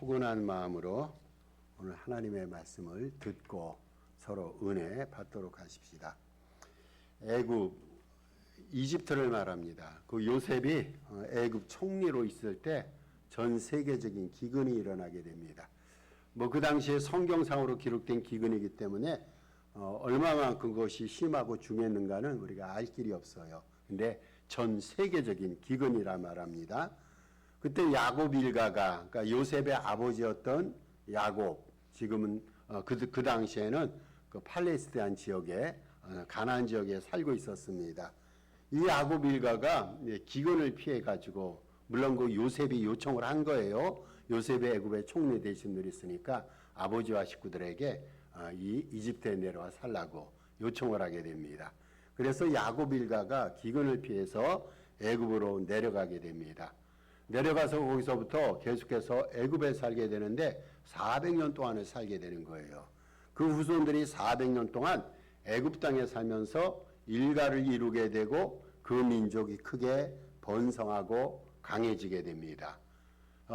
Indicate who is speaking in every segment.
Speaker 1: 포근한 마음으로 오늘 하나님의 말씀을 듣고 서로 은혜 받도록 하십시다. 애굽, 이집트를 말합니다. 그 요셉이 애굽 총리로 있을 때 전 세계적인 기근이 일어나게 됩니다. 그 당시에 성경상으로 기록된 기근이기 때문에 얼마만큼 그것이 심하고 중했는가는 우리가 알 길이 없어요. 근데 전 세계적인 기근이라 말합니다. 그때 야곱 일가가, 그러니까 요셉의 아버지였던 야곱, 지금은 그 당시에는 그 팔레스타인 지역에, 가나안 지역에 살고 있었습니다. 이 야곱 일가가 기근을 피해 가지고, 물론 그 요셉이 요청을 한 거예요. 요셉이 애굽의 총리 대신 누렸으니까 아버지와 식구들에게 이 이집트에 내려와 살라고 요청을 하게 됩니다. 그래서 야곱 일가가 기근을 피해서 애굽으로 내려가게 됩니다. 내려가서 거기서부터 계속해서 애굽에 살게 되는데 400년 동안을 살게 되는 거예요. 그 후손들이 400년 동안 애굽 땅에 살면서 일가를 이루게 되고 그 민족이 크게 번성하고 강해지게 됩니다.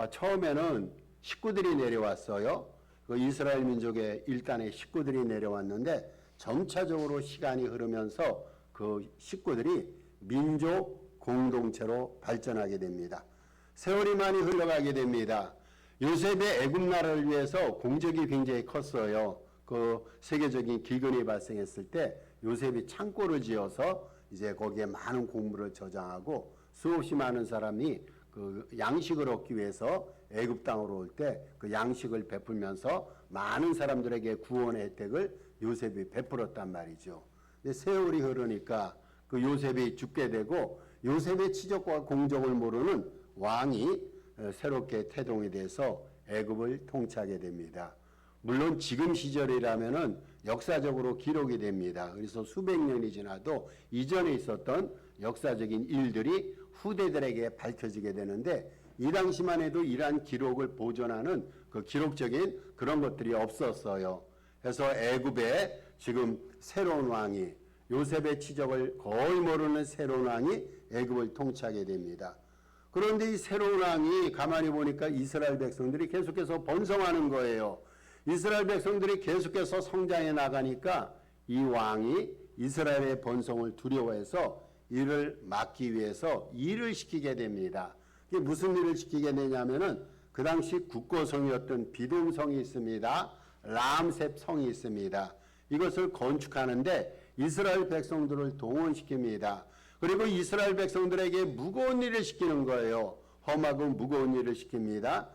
Speaker 1: 처음에는 식구들이 내려왔어요. 그 이스라엘 민족의 일단의 식구들이 내려왔는데 점차적으로 시간이 흐르면서 그 식구들이 민족 공동체로 발전하게 됩니다. 세월이 많이 흘러가게 됩니다. 요셉의 애굽 나라를 위해서 공적이 굉장히 컸어요. 그 세계적인 기근이 발생했을 때 요셉이 창고를 지어서 이제 거기에 많은 곡물을 저장하고 수없이 많은 사람이 그 양식을 얻기 위해서 애굽 땅으로 올 때 그 양식을 베풀면서 많은 사람들에게 구원의 혜택을 요셉이 베풀었단 말이죠. 근데 세월이 흐르니까 그 요셉이 죽게 되고 요셉의 치적과 공적을 모르는 왕이 새롭게 태동이 돼서 애굽을 통치하게 됩니다. 물론 지금 시절이라면은 역사적으로 기록이 됩니다. 그래서 수백 년이 지나도 이전에 있었던 역사적인 일들이 후대들에게 밝혀지게 되는데 이 당시만 해도 이러한 기록을 보존하는 그 기록적인 그런 것들이 없었어요. 그래서 애굽에 지금 새로운 왕이 요셉의 치적을 거의 모르는 새로운 왕이 애굽을 통치하게 됩니다. 그런데 이 새로운 왕이 가만히 보니까 이스라엘 백성들이 계속해서 번성하는 거예요. 이스라엘 백성들이 계속해서 성장해 나가니까 이 왕이 이스라엘의 번성을 두려워해서 이를 막기 위해서 일을 시키게 됩니다. 이게 무슨 일을 시키게 되냐면은 그 당시 국고성이었던 비돔성이 있습니다. 람셉 성이 있습니다. 이것을 건축하는데 이스라엘 백성들을 동원시킵니다. 그리고 이스라엘 백성들에게 무거운 일을 시키는 거예요. 험하고 무거운 일을 시킵니다.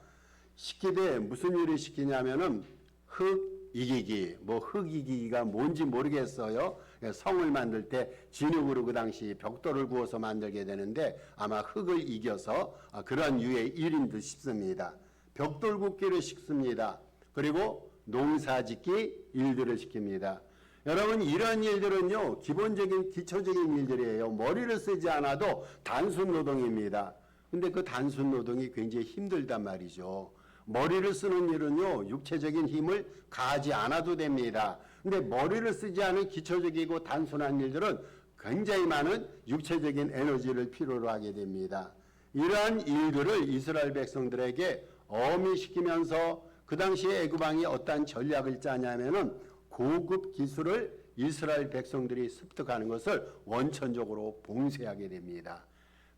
Speaker 1: 시키되 무슨 일을 시키냐면은 흙 이기기, 흙 이기기가 뭔지 모르겠어요. 성을 만들 때 진흙으로 그 당시 벽돌을 구워서 만들게 되는데 아마 흙을 이겨서 그런 유의 일인 듯 싶습니다. 벽돌 굽기를 시킵니다. 그리고 농사짓기 일들을 시킵니다. 여러분 이런 일들은요 기본적인 기초적인 일들이에요. 머리를 쓰지 않아도 단순 노동입니다. 근데 그 단순 노동이 굉장히 힘들단 말이죠. 머리를 쓰는 일은요 육체적인 힘을 가하지 않아도 됩니다. 근데 머리를 쓰지 않은 기초적이고 단순한 일들은 굉장히 많은 육체적인 에너지를 필요로 하게 됩니다. 이러한 일들을 이스라엘 백성들에게 어미시키면서 그 당시에 애굽 왕이 어떠한 전략을 짜냐면은 고급 기술을 이스라엘 백성들이 습득하는 것을 원천적으로 봉쇄하게 됩니다.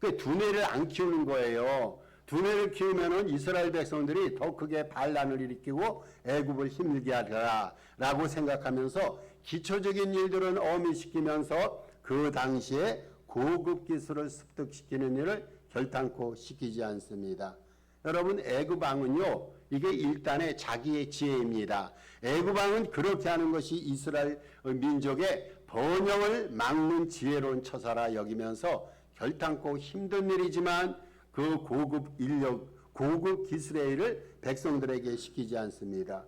Speaker 1: 그 두뇌를 안 키우는 거예요. 두뇌를 키우면은 이스라엘 백성들이 더 크게 반란을 일으키고 애굽을 힘들게 하리라라고 생각하면서 기초적인 일들은 어미시키면서 그 당시에 고급 기술을 습득시키는 일을 결단코 시키지 않습니다. 여러분 애굽 왕은요 이게 일단의 자기의 지혜입니다. 애굽 왕은 그렇게 하는 것이 이스라엘 민족의 번영을 막는 지혜로운 처사라 여기면서 결단코 힘든 일이지만 그 고급 인력, 고급 기술의 일을 백성들에게 시키지 않습니다.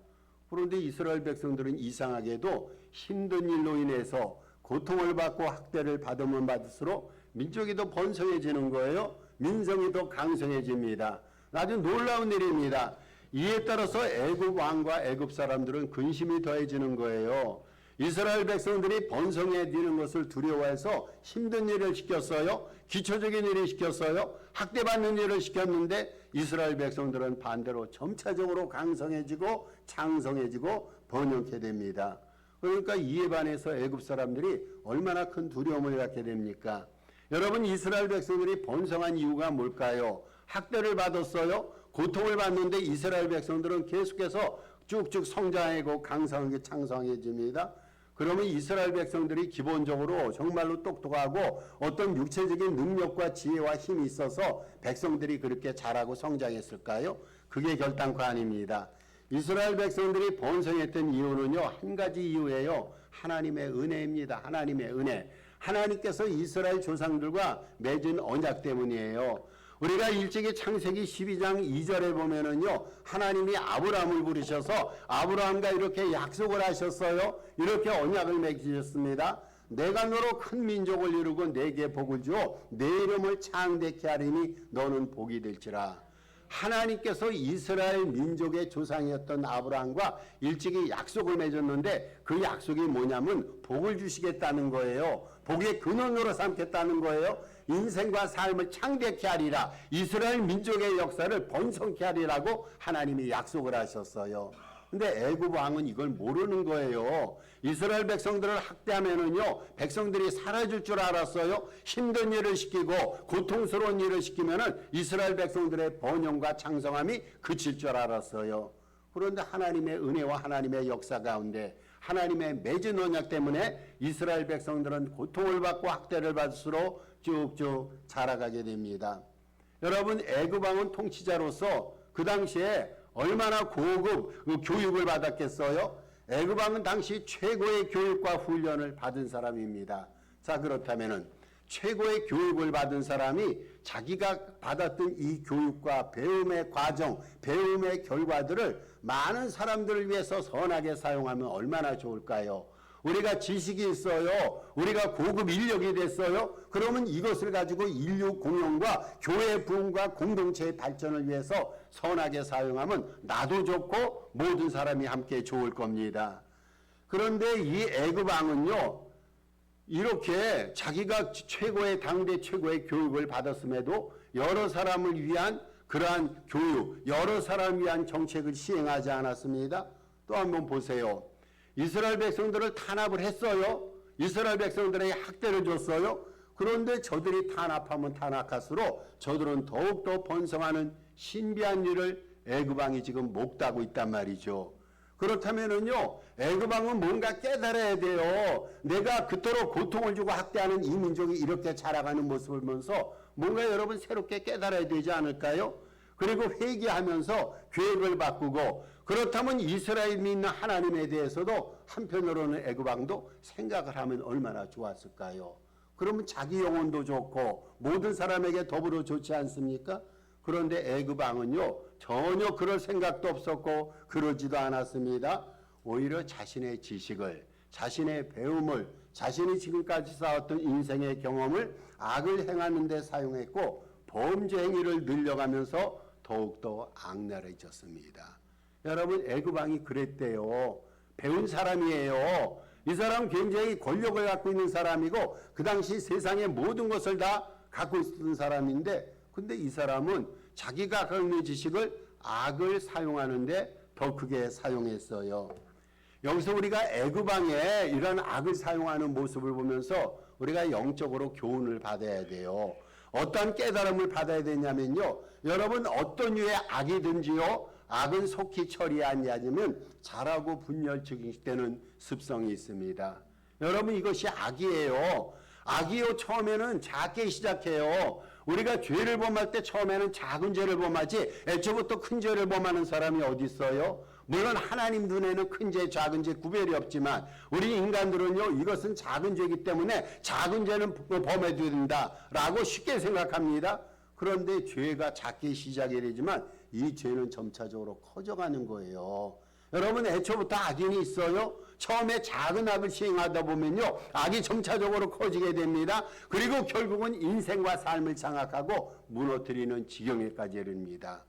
Speaker 1: 그런데 이스라엘 백성들은 이상하게도 힘든 일로 인해서 고통을 받고 학대를 받으면 받을수록 민족이 더 번성해지는 거예요. 민성이 더 강성해집니다. 아주 놀라운 일입니다. 이에 따라서 애굽 왕과 애굽 사람들은 근심이 더해지는 거예요. 이스라엘 백성들이 번성해 뛰는 것을 두려워해서 힘든 일을 시켰어요. 기초적인 일을 시켰어요. 학대받는 일을 시켰는데 이스라엘 백성들은 반대로 점차적으로 강성해지고 창성해지고 번영케 됩니다. 그러니까 이에 반해서 애굽 사람들이 얼마나 큰 두려움을 갖게 됩니까? 여러분, 이스라엘 백성들이 번성한 이유가 뭘까요? 학대를 받았어요. 고통을 받는데 이스라엘 백성들은 계속해서 쭉쭉 성장하고 강성하게 창성해집니다. 그러면 이스라엘 백성들이 기본적으로 정말로 똑똑하고 어떤 육체적인 능력과 지혜와 힘이 있어서 백성들이 그렇게 자라고 성장했을까요? 그게 결단코 아닙니다. 이스라엘 백성들이 번성했던 이유는요, 한 가지 이유예요. 하나님의 은혜입니다. 하나님의 은혜. 하나님께서 이스라엘 조상들과 맺은 언약 때문이에요. 우리가 일찍이 창세기 12장 2절에 보면은요, 하나님이 아브라함을 부르셔서 아브라함과 이렇게 약속을 하셨어요. 이렇게 언약을 맺으셨습니다. 내가 너로 큰 민족을 이루고 내게 복을 주어 내 이름을 창대케 하리니 너는 복이 될지라. 하나님께서 이스라엘 민족의 조상이었던 아브라함과 일찍이 약속을 맺었는데 그 약속이 뭐냐면 복을 주시겠다는 거예요. 복의 근원으로 삼겠다는 거예요. 인생과 삶을 창대케 하리라. 이스라엘 민족의 역사를 번성케 하리라고 하나님이 약속을 하셨어요. 근데 애굽 왕은 이걸 모르는 거예요. 이스라엘 백성들을 학대하면은요, 백성들이 사라질 줄 알았어요. 힘든 일을 시키고 고통스러운 일을 시키면은 이스라엘 백성들의 번영과 창성함이 그칠 줄 알았어요. 그런데 하나님의 은혜와 하나님의 역사 가운데 하나님의 맺은 언약 때문에 이스라엘 백성들은 고통을 받고 학대를 받을수록 쭉쭉 자라가게 됩니다. 여러분, 애굽 왕은 통치자로서 그 당시에 얼마나 고급 교육을 받았겠어요? 애굽 왕은 당시 최고의 교육과 훈련을 받은 사람입니다. 자, 그렇다면은 최고의 교육을 받은 사람이 자기가 받았던 이 교육과 배움의 과정, 배움의 결과들을 많은 사람들을 위해서 선하게 사용하면 얼마나 좋을까요? 우리가 지식이 있어요. 우리가 고급 인력이 됐어요. 그러면 이것을 가지고 인류 공용과 교회 부흥과 공동체의 발전을 위해서 선하게 사용하면 나도 좋고 모든 사람이 함께 좋을 겁니다. 그런데 이 애굽 왕은요, 이렇게 자기가 최고의 당대 최고의 교육을 받았음에도 여러 사람을 위한 그러한 교육, 여러 사람을 위한 정책을 시행하지 않았습니다. 또 한번 보세요. 이스라엘 백성들을 탄압을 했어요. 이스라엘 백성들에게 학대를 줬어요. 그런데 저들이 탄압하면 탄압할수록 저들은 더욱더 번성하는 신비한 일을 애굽 왕이 지금 목도하고 있단 말이죠. 그렇다면은요, 애굽 왕은 뭔가 깨달아야 돼요. 내가 그토록 고통을 주고 학대하는 이 민족이 이렇게 자라가는 모습을 보면서 뭔가 여러분 새롭게 깨달아야 되지 않을까요? 그리고 회개하면서 계획을 바꾸고, 그렇다면 이스라엘 믿는 하나님에 대해서도 한편으로는 애굽 왕도 생각을 하면 얼마나 좋았을까요? 그러면 자기 영혼도 좋고 모든 사람에게 더불어 좋지 않습니까? 그런데 애굽 왕은요, 전혀 그럴 생각도 없었고 그러지도 않았습니다. 오히려 자신의 지식을, 자신의 배움을, 자신이 지금까지 쌓았던 인생의 경험을 악을 행하는 데 사용했고 범죄 행위를 늘려가면서 더욱더 악랄해졌습니다. 여러분, 애굽 왕이 그랬대요. 배운 사람이에요. 이 사람 굉장히 권력을 갖고 있는 사람이고 그 당시 세상의 모든 것을 다 갖고 있던 사람인데, 근데 이 사람은 자기가 갖고 있는 지식을 악을 사용하는데 더 크게 사용했어요. 여기서 우리가 애굽 왕의 이런 악을 사용하는 모습을 보면서 우리가 영적으로 교훈을 받아야 돼요. 어떤 깨달음을 받아야 되냐면요, 여러분, 어떤 유의 악이든지요, 악은 속히 처리하지 않으면 잘하고 분열증식되는 습성이 있습니다. 여러분, 이것이 악이에요. 악이요, 처음에는 작게 시작해요. 우리가 죄를 범할 때 처음에는 작은 죄를 범하지 애초부터 큰 죄를 범하는 사람이 어디 있어요? 물론 하나님 눈에는 큰 죄, 작은 죄 구별이 없지만 우리 인간들은요, 이것은 작은 죄이기 때문에 작은 죄는 범해도 된다라고 쉽게 생각합니다. 그런데 죄가 작게 시작이 되지만 이 죄는 점차적으로 커져가는 거예요. 여러분, 애초부터 악인이 있어요. 처음에 작은 악을 시행하다 보면요, 악이 점차적으로 커지게 됩니다. 그리고 결국은 인생과 삶을 장악하고 무너뜨리는 지경에까지 이릅니다.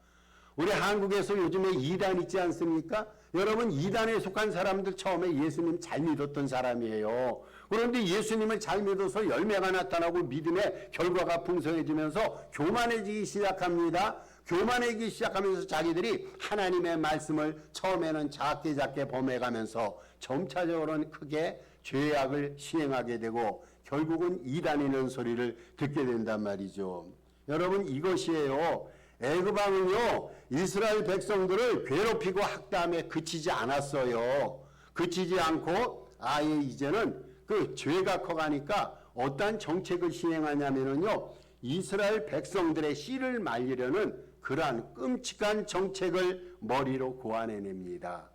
Speaker 1: 우리 한국에서 요즘에 이단 있지 않습니까? 여러분, 이단에 속한 사람들 처음에 예수님 잘 믿었던 사람이에요. 그런데 예수님을 잘 믿어서 열매가 나타나고 믿음의 결과가 풍성해지면서 교만해지기 시작합니다. 교만해지기 시작하면서 자기들이 하나님의 말씀을 처음에는 작게 범해가면서 점차적으로는 크게 죄악을 시행하게 되고 결국은 이단이라는 소리를 듣게 된단 말이죠. 여러분, 이것이에요. 애굽왕은요, 이스라엘 백성들을 괴롭히고 학대함에 그치지 않았어요. 그치지 않고 아예 이제는 그 죄가 커가니까 어떠한 정책을 시행하냐면요, 이스라엘 백성들의 씨를 말리려는 그러한 끔찍한 정책을 머리로 고안해냅니다.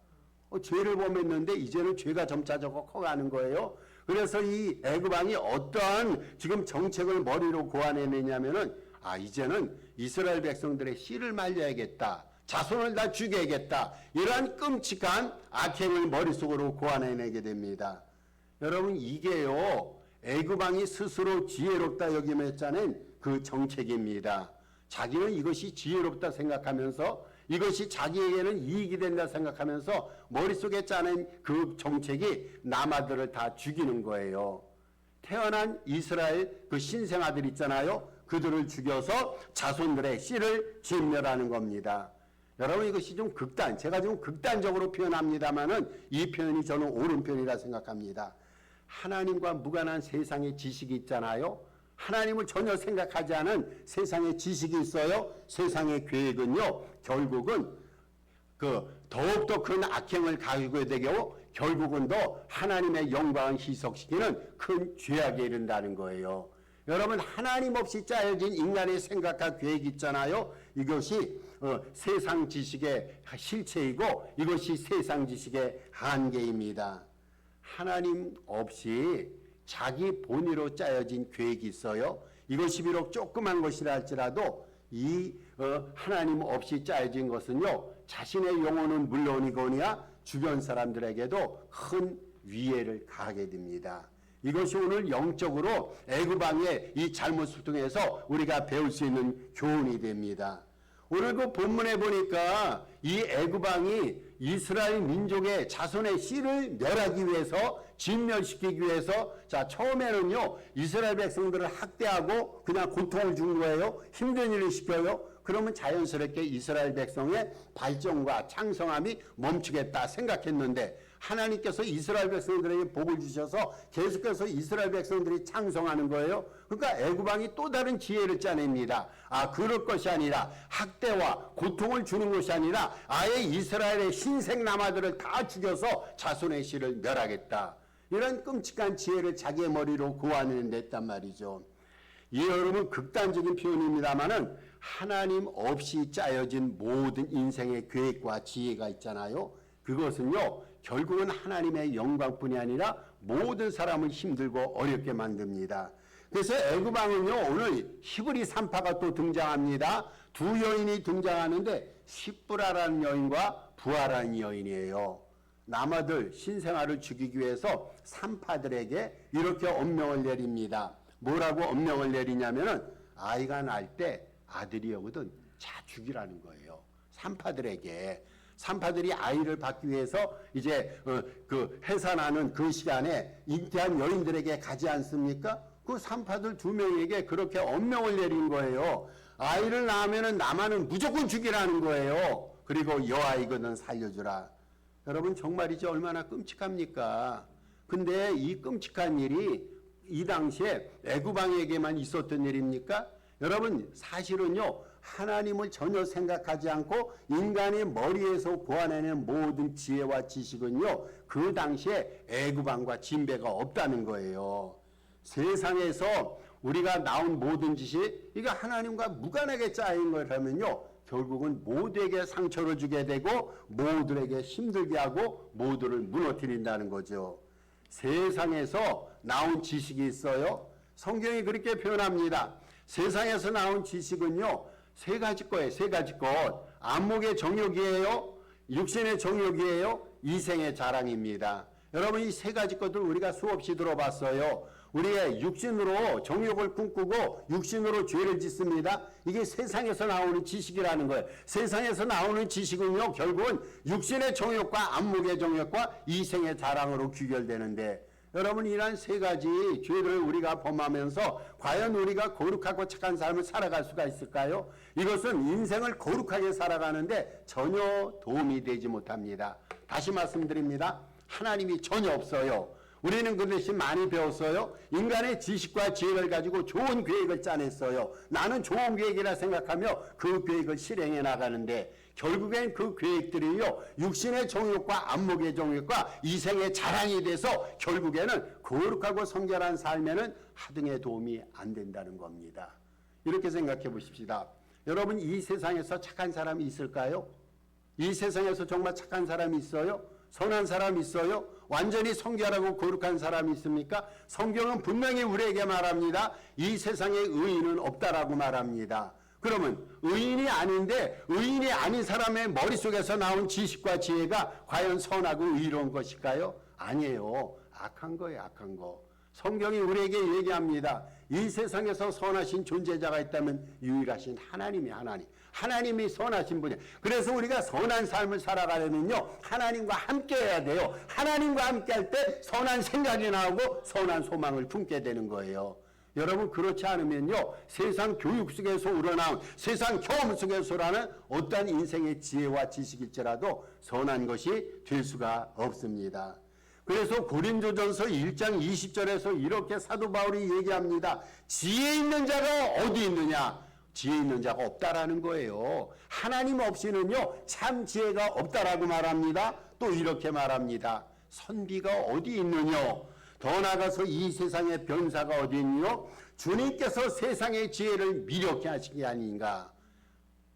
Speaker 1: 죄를 범했는데 이제는 죄가 점차적으로 커가는 거예요. 그래서 이 애굽왕이 어떠한 지금 정책을 머리로 고안해내냐면은 이제는 이스라엘 백성들의 씨를 말려야겠다. 자손을 다 죽여야겠다. 이러한 끔찍한 악행을 머릿속으로 고안해내게 됩니다. 여러분, 이게요, 애굽왕이 스스로 지혜롭다 여기며 짜낸 그 정책입니다. 자기는 이것이 지혜롭다 생각하면서 이것이 자기에게는 이익이 된다 생각하면서 머릿속에 짜낸 그 정책이 남아들을 다 죽이는 거예요. 태어난 이스라엘 그 신생아들 있잖아요. 그들을 죽여서 자손들의 씨를 진멸하는 겁니다. 여러분, 이것이 좀 제가 좀 극단적으로 표현합니다만은 이 표현이 저는 옳은 표현이라 생각합니다. 하나님과 무관한 세상의 지식이 있잖아요. 하나님을 전혀 생각하지 않은 세상의 지식이 있어요. 세상의 계획은요, 결국은 더욱더 큰 악행을 가지고 되고 결국은 더 하나님의 영광을 희석시키는 큰 죄악에 이른다는 거예요. 여러분, 하나님 없이 짜여진 인간의 생각과 계획이 있잖아요. 이것이 세상 지식의 실체이고 이것이 세상 지식의 한계입니다. 하나님 없이 자기 본의로 짜여진 계획이 있어요. 이것이 비록 조그만 것이라 할지라도 이 하나님 없이 짜여진 것은요, 자신의 영혼은 물론이거니와 주변 사람들에게도 큰 위해를 가하게 됩니다. 이것이 오늘 영적으로 애굽왕의 이 잘못을 통해서 우리가 배울 수 있는 교훈이 됩니다. 오늘 그 본문에 보니까 이 애굽왕이 이스라엘 민족의 자손의 씨를 멸하기 위해서, 진멸시키기 위해서, 처음에는요, 이스라엘 백성들을 학대하고 그냥 고통을 준 거예요. 힘든 일을 시켜요. 그러면 자연스럽게 이스라엘 백성의 발전과 창성함이 멈추겠다 생각했는데 하나님께서 이스라엘 백성들에게 복을 주셔서 계속해서 이스라엘 백성들이 창성하는 거예요. 그러니까 애굽왕이 또 다른 지혜를 짜냅니다. 그럴 것이 아니라 학대와 고통을 주는 것이 아니라 아예 이스라엘의 신생남아들을 다 죽여서 자손의 씨를 멸하겠다. 이런 끔찍한 지혜를 자기의 머리로 고안해냈단 말이죠. 이 여러분, 극단적인 표현입니다만은 하나님 없이 짜여진 모든 인생의 계획과 지혜가 있잖아요. 그것은요, 결국은 하나님의 영광뿐이 아니라 모든 사람을 힘들고 어렵게 만듭니다. 그래서 애굽왕은요, 오늘 히브리 산파가 또 등장합니다. 두 여인이 등장하는데 십부라라는 여인과 부하라는 여인이에요. 남아들 신생아를 죽이기 위해서 산파들에게 이렇게 엄명을 내립니다. 뭐라고 엄명을 내리냐면은 아이가 날 때 아들이거든 자 죽이라는 거예요. 산파들이 아이를 받기 위해서 이제 그 해산하는 그 시간에 잉태한 여인들에게 가지 않습니까? 그 산파들 2명에게 그렇게 엄명을 내린 거예요. 아이를 낳으면은 남아는 무조건 죽이라는 거예요. 그리고 여아이거든 살려주라. 여러분, 정말이죠. 얼마나 끔찍합니까? 근데 이 끔찍한 일이 이 당시에 애굽왕에게만 있었던 일입니까? 여러분, 사실은요, 하나님을 전혀 생각하지 않고 인간의 머리에서 고안해낸 모든 지혜와 지식은요, 그 당시에 애굽왕과 진배가 없다는 거예요. 세상에서 우리가 나온 모든 지식, 이거 하나님과 무관하게 짜인 거라면요, 결국은 모두에게 상처를 주게 되고 모두에게 힘들게 하고 모두를 무너뜨린다는 거죠. 세상에서 나온 지식이 있어요. 성경이 그렇게 표현합니다. 세상에서 나온 지식은요, 세 가지 거예요. 세 가지 것. 안목의 정욕이에요. 육신의 정욕이에요. 이생의 자랑입니다. 여러분, 이 세 가지 것들 우리가 수없이 들어봤어요. 우리의 육신으로 정욕을 꿈꾸고 육신으로 죄를 짓습니다. 이게 세상에서 나오는 지식이라는 거예요. 세상에서 나오는 지식은요, 결국은 육신의 정욕과 안목의 정욕과 이생의 자랑으로 귀결되는데, 여러분, 이러한 세 가지 죄를 우리가 범하면서 과연 우리가 거룩하고 착한 삶을 살아갈 수가 있을까요? 이것은 인생을 거룩하게 살아가는데 전혀 도움이 되지 못합니다. 다시 말씀드립니다. 하나님이 전혀 없어요. 우리는 그 대신 많이 배웠어요. 인간의 지식과 지혜를 가지고 좋은 계획을 짜냈어요. 나는 좋은 계획이라 생각하며 그 계획을 실행해 나가는데, 결국엔 그 계획들이요, 육신의 정욕과 안목의 정욕과 이생의 자랑이 돼서 결국에는 거룩하고 성결한 삶에는 하등의 도움이 안 된다는 겁니다. 이렇게 생각해 보십시다. 여러분, 이 세상에서 착한 사람이 있을까요? 이 세상에서 정말 착한 사람이 있어요? 선한 사람이 있어요? 완전히 성결하고 거룩한 사람이 있습니까? 성경은 분명히 우리에게 말합니다. 이 세상에 의인은 없다라고 말합니다. 그러면 의인이 아닌데 의인이 아닌 사람의 머릿속에서 나온 지식과 지혜가 과연 선하고 의로운 것일까요? 아니에요. 악한 거예요, 악한 거. 성경이 우리에게 얘기합니다. 이 세상에서 선하신 존재자가 있다면 유일하신 하나님이 하나님이 선하신 분이에요. 그래서 우리가 선한 삶을 살아가려면요, 하나님과 함께 해야 돼요. 하나님과 함께 할 때 선한 생각이 나오고 선한 소망을 품게 되는 거예요. 여러분, 그렇지 않으면요, 세상 교육 속에서 우러나온 세상 경험 속에서 우러나는 어떠한 인생의 지혜와 지식일지라도 선한 것이 될 수가 없습니다. 그래서 고린도전서 1장 20절에서 이렇게 사도 바울이 얘기합니다. 지혜 있는 자가 어디 있느냐? 지혜 있는 자가 없다라는 거예요. 하나님 없이는요, 참 지혜가 없다라고 말합니다. 또 이렇게 말합니다. 선비가 어디 있느냐? 더 나아가서 이 세상의 변사가 어디 있느냐? 주님께서 세상의 지혜를 미력케 하신 게 아닌가?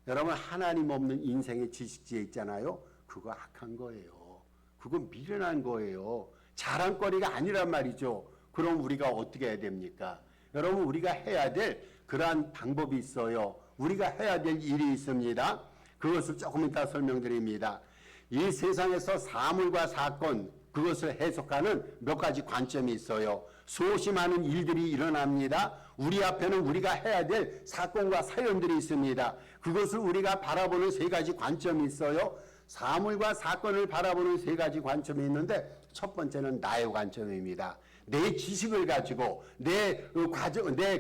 Speaker 1: 여러분, 하나님 없는 인생의 지식지혜 있잖아요. 그거 악한 거예요. 그거 미련한 거예요. 자랑거리가 아니란 말이죠. 그럼 우리가 어떻게 해야 됩니까? 여러분, 우리가 해야 될 그러한 방법이 있어요. 우리가 해야 될 일이 있습니다. 그것을 조금 이따 설명드립니다. 이 세상에서 사물과 사건, 그것을 해석하는 몇 가지 관점이 있어요. 수없이 많은 일들이 일어납니다. 우리 앞에는 우리가 해야 될 사건과 사연들이 있습니다. 그것을 우리가 바라보는 세 가지 관점이 있어요. 사물과 사건을 바라보는 세 가지 관점이 있는데, 첫 번째는 나의 관점입니다. 내 지식을 가지고 내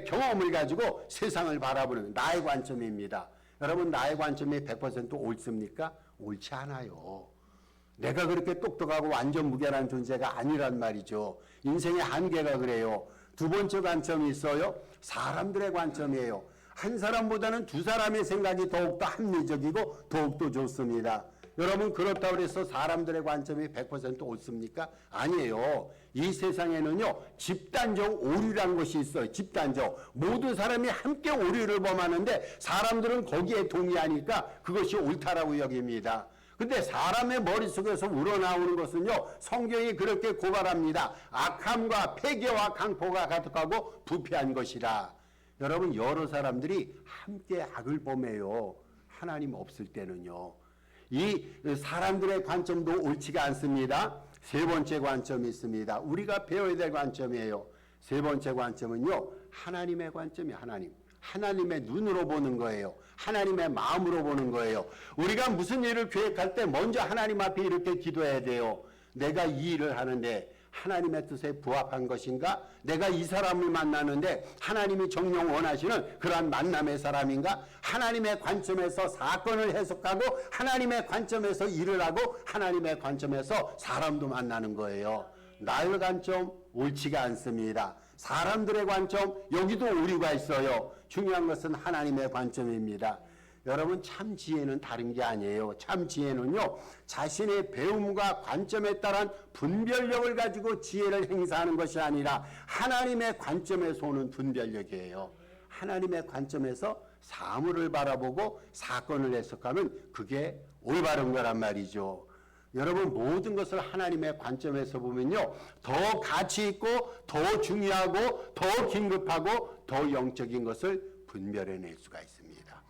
Speaker 1: 경험을 가지고 세상을 바라보는 나의 관점입니다. 여러분, 나의 관점이 100% 옳습니까? 옳지 않아요. 내가 그렇게 똑똑하고 완전 무결한 존재가 아니란 말이죠. 인생의 한계가 그래요. 두 번째 관점이 있어요. 사람들의 관점이에요. 한 사람보다는 두 사람의 생각이 더욱더 합리적이고 더욱더 좋습니다. 여러분, 그렇다고 해서 사람들의 관점이 100% 옳습니까? 아니에요. 이 세상에는요, 집단적 오류라는 것이 있어요. 집단적. 모든 사람이 함께 오류를 범하는데 사람들은 거기에 동의하니까 그것이 옳다라고 여깁니다. 근데 사람의 머릿속에서 우러나오는 것은요, 성경이 그렇게 고발합니다. 악함과 폐괴와 강포가 가득하고 부패한 것이라. 여러분, 여러 사람들이 함께 악을 범해요. 하나님 없을 때는요. 이 사람들의 관점도 옳지가 않습니다. 세 번째 관점이 있습니다. 우리가 배워야 될 관점이에요. 세 번째 관점은요, 하나님의 관점이 하나님의 눈으로 보는 거예요. 하나님의 마음으로 보는 거예요. 우리가 무슨 일을 계획할 때 먼저 하나님 앞에 이렇게 기도해야 돼요. 내가 이 일을 하는데 하나님의 뜻에 부합한 것인가? 내가 이 사람을 만나는데 하나님이 정녕 원하시는 그러한 만남의 사람인가? 하나님의 관점에서 사건을 해석하고 하나님의 관점에서 일을 하고 하나님의 관점에서 사람도 만나는 거예요. 나의 관점 옳지가 않습니다. 사람들의 관점, 여기도 오류가 있어요. 중요한 것은 하나님의 관점입니다. 여러분, 참 지혜는 다른 게 아니에요. 참 지혜는요, 자신의 배움과 관점에 따른 분별력을 가지고 지혜를 행사하는 것이 아니라 하나님의 관점에서 오는 분별력이에요. 하나님의 관점에서 사물을 바라보고 사건을 해석하면 그게 올바른 거란 말이죠. 여러분, 모든 것을 하나님의 관점에서 보면요, 더 가치 있고 더 중요하고 더 긴급하고 더 영적인 것을 분별해낼 수가 있습니다.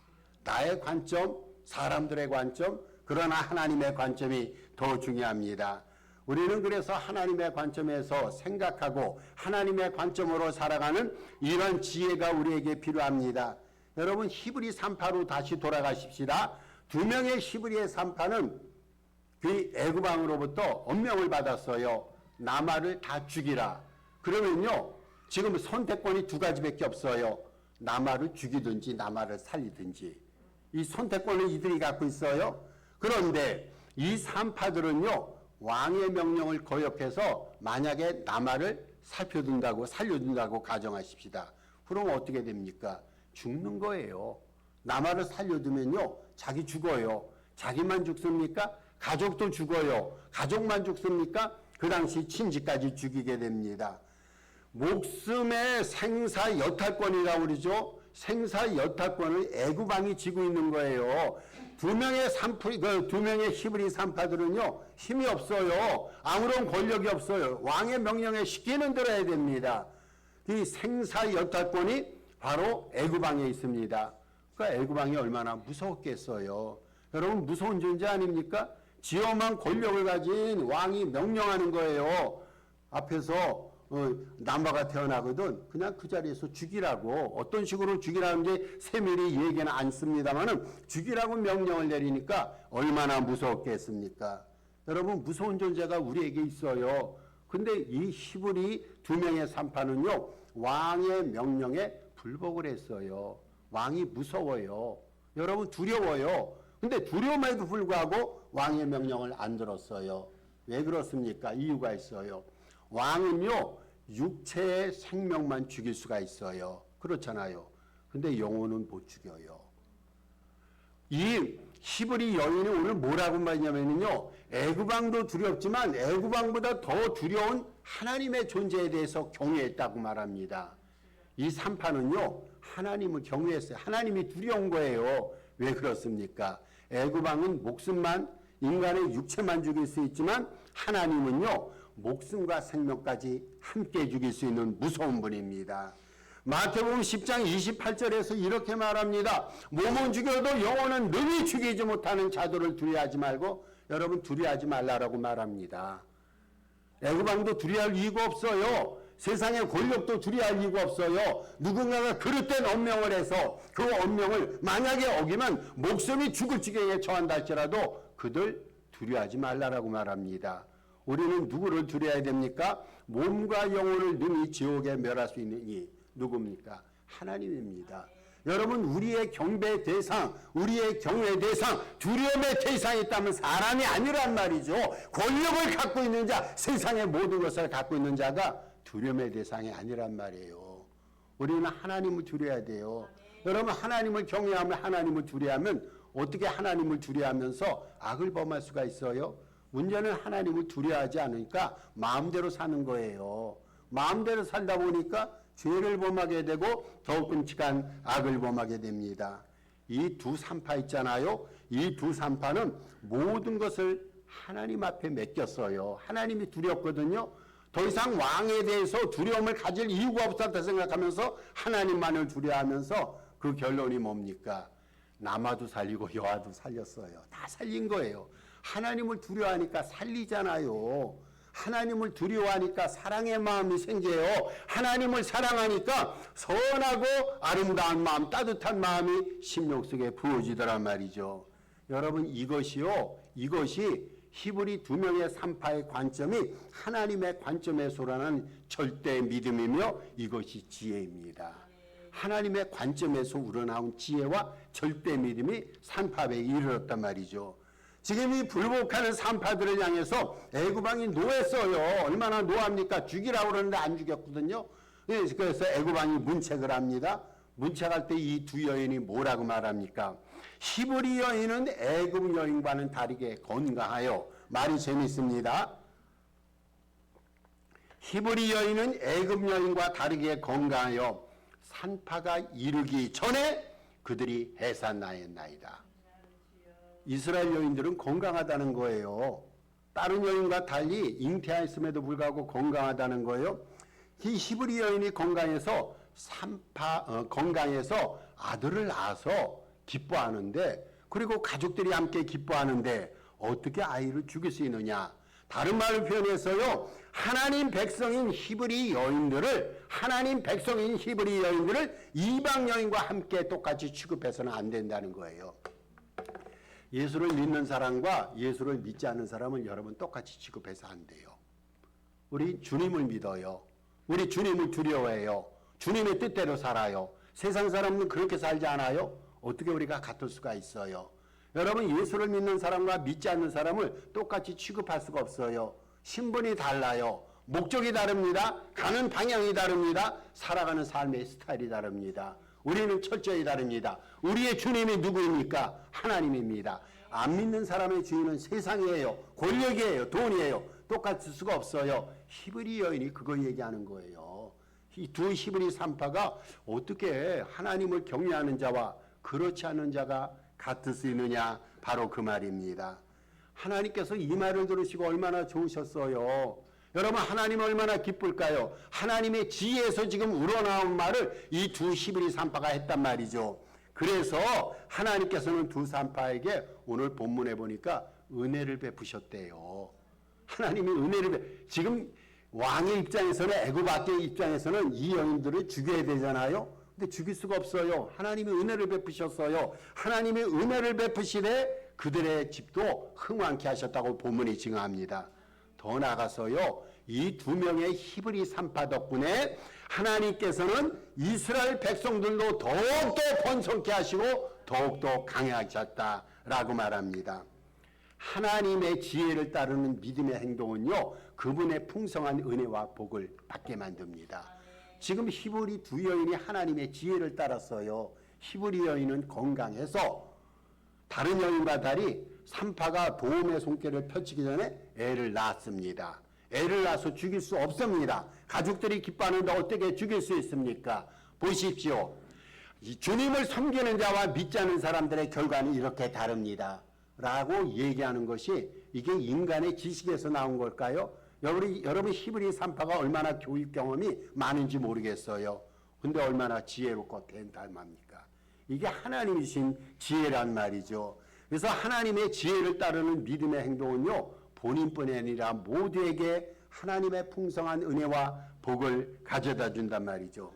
Speaker 1: 나의 관점, 사람들의 관점, 그러나 하나님의 관점이 더 중요합니다. 우리는 그래서 하나님의 관점에서 생각하고 하나님의 관점으로 살아가는 이런 지혜가 우리에게 필요합니다. 여러분 히브리 3파로 다시 돌아가십시다. 두 명의 히브리의 3파는 그 애굽 왕으로부터 엄명을 받았어요. 나말을 다 죽이라. 그러면요 지금 선택권이 두 가지밖에 없어요. 나말을 죽이든지 나말을 살리든지. 이 선택권을 이들이 갖고 있어요. 그런데 이 3파들은요 왕의 명령을 거역해서 만약에 나말을 살려둔다고 가정하십시다. 그럼 어떻게 됩니까? 죽는 거예요. 나말을 살려두면요 자기 죽어요. 자기만 죽습니까? 가족도 죽어요. 가족만 죽습니까? 그 당시 친지까지 죽이게 됩니다. 목숨의 생사 여탈권이라고 그러죠. 생사 여탈권을 애굽 왕이 쥐고 있는 거예요. 두 명의 히브리 3파들은요 힘이 없어요. 아무런 권력이 없어요. 왕의 명령에 시키는 대로 해야 됩니다. 이 생사 여탈권이 바로 애굽 왕에 있습니다. 그러니까 애굽 왕이 얼마나 무서웠겠어요. 여러분 무서운 존재 아닙니까? 지엄한 권력을 가진 왕이 명령하는 거예요. 앞에서 남바가 태어나거든 그냥 그 자리에서 죽이라고, 어떤 식으로 죽이라는지 세밀히 얘기는 않습니다만은 죽이라고 명령을 내리니까 얼마나 무서웠겠습니까? 여러분 무서운 존재가 우리에게 있어요. 근데 이 히브리 두 명의 3파는요 왕의 명령에 불복을 했어요. 왕이 무서워요. 여러분 두려워요. 근데 두려움에도 불구하고 왕의 명령을 안 들었어요. 왜 그렇습니까? 이유가 있어요. 왕은요 육체의 생명만 죽일 수가 있어요. 그렇잖아요. 근데 영혼은 못 죽여요. 이 히브리 여인이 오늘 뭐라고 말하냐면요 애굽 왕도 두렵지만 애굽 왕보다 더 두려운 하나님의 존재에 대해서 경외했다고 말합니다. 이 3파는요 하나님을 경외했어요. 하나님이 두려운 거예요. 왜 그렇습니까? 애굽 왕은 목숨만, 인간의 육체만 죽일 수 있지만 하나님은요 목숨과 생명까지 함께 죽일 수 있는 무서운 분입니다. 마태복음 10장 28절에서 이렇게 말합니다. 몸은 죽여도 영혼은 능히 죽이지 못하는 자들을 두려워하지 말고, 여러분 두려워하지 말라라고 말합니다. 애굽 왕도 두려워할 이유가 없어요. 세상의 권력도 두려워할 이유가 없어요. 누군가가 그릇된 언명을 해서 그 언명을 만약에 어기면 목숨이 죽을 지경에 처한다 할지라도 그들 두려워하지 말라라고 말합니다. 우리는 누구를 두려워해야 됩니까? 몸과 영혼을 능히 지옥에 멸할 수 있는 이 누굽니까? 하나님입니다. 여러분 우리의 경배 대상, 우리의 경외 대상, 두려움의 대상이 있다면 사람이 아니란 말이죠. 권력을 갖고 있는 자, 세상의 모든 것을 갖고 있는 자가 두려움의 대상이 아니란 말이에요. 우리는 하나님을 두려워야 돼요. 여러분 하나님을 경외하면, 하나님을 두려워하면 어떻게 하나님을 두려워하면서 악을 범할 수가 있어요? 문제는 하나님을 두려워하지 않으니까 마음대로 사는 거예요. 마음대로 살다 보니까 죄를 범하게 되고 더욱 끔찍한 악을 범하게 됩니다. 이 두 3파 있잖아요. 이 두 3파는 모든 것을 하나님 앞에 맡겼어요. 하나님이 두렵거든요. 더 이상 왕에 대해서 두려움을 가질 이유가 없었다 생각하면서 하나님만을 두려워하면서 그 결론이 뭡니까? 남아도 살리고 여아도 살렸어요. 다 살린 거예요. 하나님을 두려워하니까 살리잖아요. 하나님을 두려워하니까 사랑의 마음이 생겨요. 하나님을 사랑하니까 선하고 아름다운 마음, 따뜻한 마음이 심령 속에 부어지더란 말이죠. 여러분 이것이 히브리 두 명의 3파의 관점이 하나님의 관점에서라는 절대 믿음이며 이것이 지혜입니다. 하나님의 관점에서 우러나온 지혜와 절대 믿음이 3파에 이르렀단 말이죠. 지금 이 불복하는 3파들을 향해서 애굽 왕이 노했어요. 얼마나 노합니까? 죽이라고 그러는데 안 죽였거든요. 그래서 애굽 왕이 문책을 합니다. 문책할 때 이 두 여인이 뭐라고 말합니까? 히브리 여인은 애굽 여인과는 다르게 건강하여, 말이 재밌습니다. 히브리 여인은 애굽 여인과 다르게 건강하여 산파가 이르기 전에 그들이 해산나였나이다. 이스라엘 여인들은 건강하다는 거예요. 다른 여인과 달리 잉태하였음에도 불구하고 건강하다는 거예요. 이 히브리 여인이 건강해서 건강해서 아들을 낳아서 기뻐하는데, 그리고 가족들이 함께 기뻐하는데 어떻게 아이를 죽일 수 있느냐? 다른 말로 표현해서요, 하나님 백성인 히브리 여인들을 이방 여인과 함께 똑같이 취급해서는 안 된다는 거예요. 예수를 믿는 사람과 예수를 믿지 않는 사람은 여러분 똑같이 취급해서 안 돼요. 우리 주님을 믿어요. 우리 주님을 두려워해요. 주님의 뜻대로 살아요. 세상 사람은 그렇게 살지 않아요? 어떻게 우리가 같을 수가 있어요? 여러분, 예수를 믿는 사람과 믿지 않는 사람을 똑같이 취급할 수가 없어요. 신분이 달라요. 목적이 다릅니다. 가는 방향이 다릅니다. 살아가는 삶의 스타일이 다릅니다. 우리는 철저히 다릅니다. 우리의 주님이 누구입니까? 하나님입니다. 안 믿는 사람의 주인은 세상이에요. 권력이에요. 돈이에요. 똑같을 수가 없어요. 히브리 여인이 그거 얘기하는 거예요. 이 두 히브리 산파가 어떻게 하나님을 경외하는 자와 그렇지 않은 자가 같을 수 있느냐? 바로 그 말입니다. 하나님께서 이 말을 들으시고 얼마나 좋으셨어요. 여러분, 하나님 얼마나 기쁠까요? 하나님의 지혜에서 지금 우러나온 말을 이 두 히브리 산파가 했단 말이죠. 그래서 하나님께서는 두 산파에게 오늘 본문에 보니까 은혜를 베푸셨대요. 하나님이 지금 왕의 입장에서는, 애굽 왕의 입장에서는 이 여인들을 죽여야 되잖아요. 근데 죽일 수가 없어요. 하나님이 은혜를 베푸셨어요. 하나님이 은혜를 베푸시되 그들의 집도 흥왕케 하셨다고 본문이 증언합니다. 더 나아가서요, 이 두 명의 히브리 산파 덕분에 하나님께서는 이스라엘 백성들도 더욱더 번성케 하시고 더욱더 강해하셨다라고 말합니다. 하나님의 지혜를 따르는 믿음의 행동은요, 그분의 풍성한 은혜와 복을 받게 만듭니다. 지금 히브리 두 여인이 하나님의 지혜를 따랐어요. 히브리 여인은 건강해서 다른 여인과 달리 산파가 도움의 손길을 펼치기 전에 애를 낳았습니다. 애를 낳아서 죽일 수 없습니다. 가족들이 기뻐하는데 어떻게 죽일 수 있습니까? 보십시오. 주님을 섬기는 자와 믿지 않는 사람들의 결과는 이렇게 다릅니다. 라고 얘기하는 것이 이게 인간의 지식에서 나온 걸까요? 여러분 히브리 산파가 얼마나 교육 경험이 많은지 모르겠어요. 근데 얼마나 지혜롭고 된단 말입니까? 이게 하나님이신 지혜란 말이죠. 그래서 하나님의 지혜를 따르는 믿음의 행동은요, 본인뿐이 아니라 모두에게 하나님의 풍성한 은혜와 복을 가져다 준단 말이죠.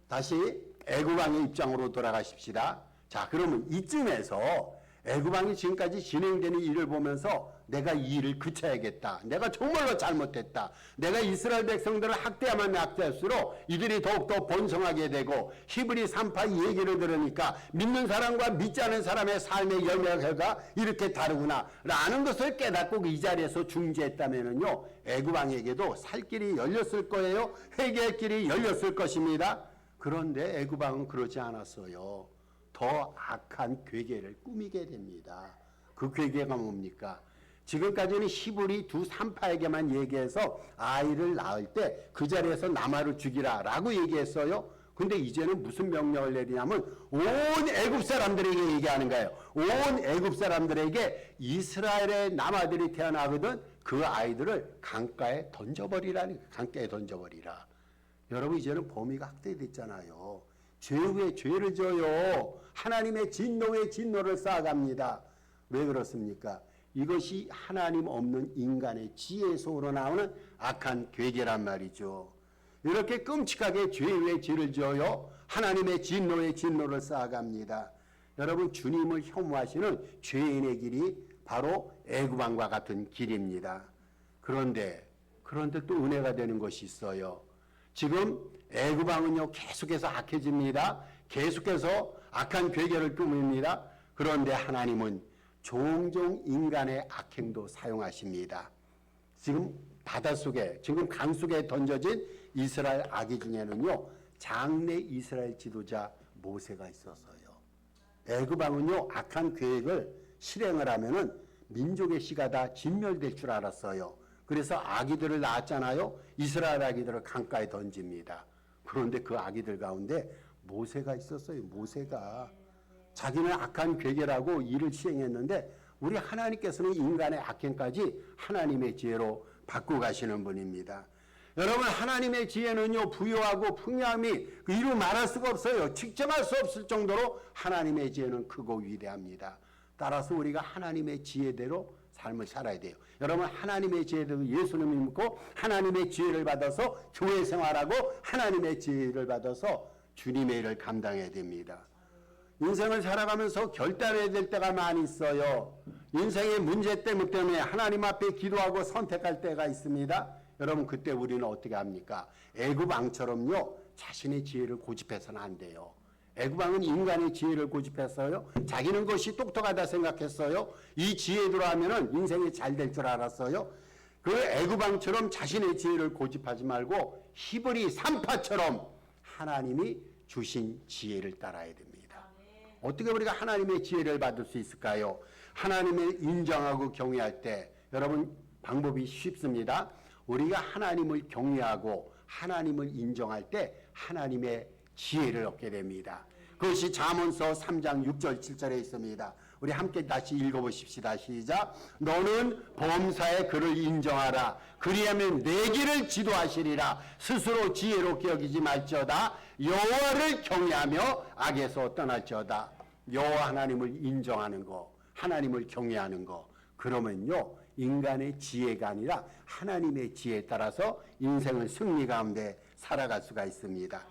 Speaker 1: 다시 애굽 왕의 입장으로 돌아가십시다. 자, 그러면 이쯤에서 애굽 왕이 지금까지 진행되는 일을 보면서 내가 이 일을 그쳐야겠다. 내가 정말로 잘못했다. 내가 이스라엘 백성들을 학대하면 학대할수록 이들이 더욱더 번성하게 되고, 히브리 산파 얘기를 들으니까 믿는 사람과 믿지 않은 사람의 삶의 열매가 이렇게 다르구나 라는 것을 깨닫고 이 자리에서 중지했다면요, 애굽 왕에게도 살 길이 열렸을 거예요. 회개의 길이 열렸을 것입니다. 그런데 애굽 왕은 그러지 않았어요. 더 악한 괴계를 꾸미게 됩니다. 그 괴계가 뭡니까? 지금까지는 히브리 두 산파에게만 얘기해서 아이를 낳을 때 그 자리에서 나마를 죽이라 라고 얘기했어요. 근데 이제는 무슨 명령을 내리냐면 온 애굽 사람들에게 얘기하는 거예요. 온 애굽 사람들에게 이스라엘의 남아들이 태어나거든 그 아이들을 강가에 던져버리라는, 강가에 던져버리라. 여러분, 이제는 범위가 확대됐잖아요. 죄 위에 죄를 져요. 하나님의 진노에 진노를 쌓아갑니다. 왜 그렇습니까? 이것이 하나님 없는 인간의 지혜에서 우러나오는 악한 괴계란 말이죠. 이렇게 끔찍하게 죄 위에 죄를 지어요. 하나님의 진노에 진노를 쌓아갑니다. 여러분, 주님을 혐오하시는 죄인의 길이 바로 애굽 왕과 같은 길입니다. 그런데 또 은혜가 되는 것이 있어요. 지금 애굽 왕은요, 계속해서 악해집니다. 계속해서 악한 괴계를 꾸밉니다. 그런데 하나님은 종종 인간의 악행도 사용하십니다. 지금 바닷속에, 지금 강속에 던져진 이스라엘 아기 중에는요, 장래 이스라엘 지도자 모세가 있었어요. 애굽 왕은요, 악한 계획을 실행을 하면은 민족의 씨가 다 진멸될 줄 알았어요. 그래서 아기들을 낳았잖아요. 이스라엘 아기들을 강가에 던집니다. 그런데 그 아기들 가운데 모세가 있었어요. 모세가 자기는 악한 괴계라고 일을 시행했는데 우리 하나님께서는 인간의 악행까지 하나님의 지혜로 바꾸어 가시는 분입니다. 여러분, 하나님의 지혜는요, 부유하고 풍요함이 이루 말할 수가 없어요. 측정할 수 없을 정도로 하나님의 지혜는 크고 위대합니다. 따라서 우리가 하나님의 지혜대로 삶을 살아야 돼요. 여러분 하나님의 지혜도 예수님을 믿고 하나님의 지혜를 받아서 교회 생활하고 하나님의 지혜를 받아서 주님의 일을 감당해야 됩니다. 인생을 살아가면서 결단해야 될 때가 많이 있어요. 인생의 문제 때문에 하나님 앞에 기도하고 선택할 때가 있습니다. 여러분 그때 우리는 어떻게 합니까? 애굽 왕처럼요 자신의 지혜를 고집해서는 안 돼요. 애굽 왕은 인간의 지혜를 고집했어요. 자기는 것이 똑똑하다 생각했어요. 이 지혜대로 하면은 인생이 잘 될 줄 알았어요. 그 애굽 왕처럼 자신의 지혜를 고집하지 말고 히브리 산파처럼 하나님이 주신 지혜를 따라야 됩니다. 어떻게 우리가 하나님의 지혜를 받을 수 있을까요? 하나님을 인정하고 경외할 때 여러분 방법이 쉽습니다. 우리가 하나님을 경외하고 하나님을 인정할 때 하나님의 지혜를 얻게 됩니다. 그것이 잠언서 3장 6절 7절에 있습니다. 우리 함께 다시 읽어보십시다. 시작. 너는 범사의 그를 인정하라. 그리하면 내 길을 지도하시리라. 스스로 지혜롭게 여기지 말지어다. 여호와를 경외하며 악에서 떠날지어다. 여호와 하나님을 인정하는 거, 하나님을 경외하는 거. 그러면요 인간의 지혜가 아니라 하나님의 지혜에 따라서 인생을 승리 가운데 살아갈 수가 있습니다.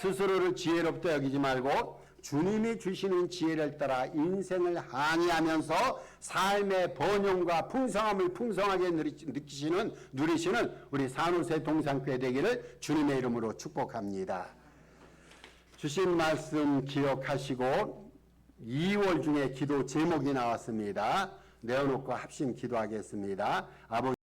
Speaker 1: 스스로를 지혜롭다 여기지 말고 주님이 주시는 지혜를 따라 인생을 항해하면서 삶의 번영과 풍성함을 풍성하게 누리시는 우리 산호세 동산교회 되기를 주님의 이름으로 축복합니다. 주신 말씀 기억하시고 2월 중에 기도 제목이 나왔습니다. 내어놓고 합심 기도하겠습니다. 아버지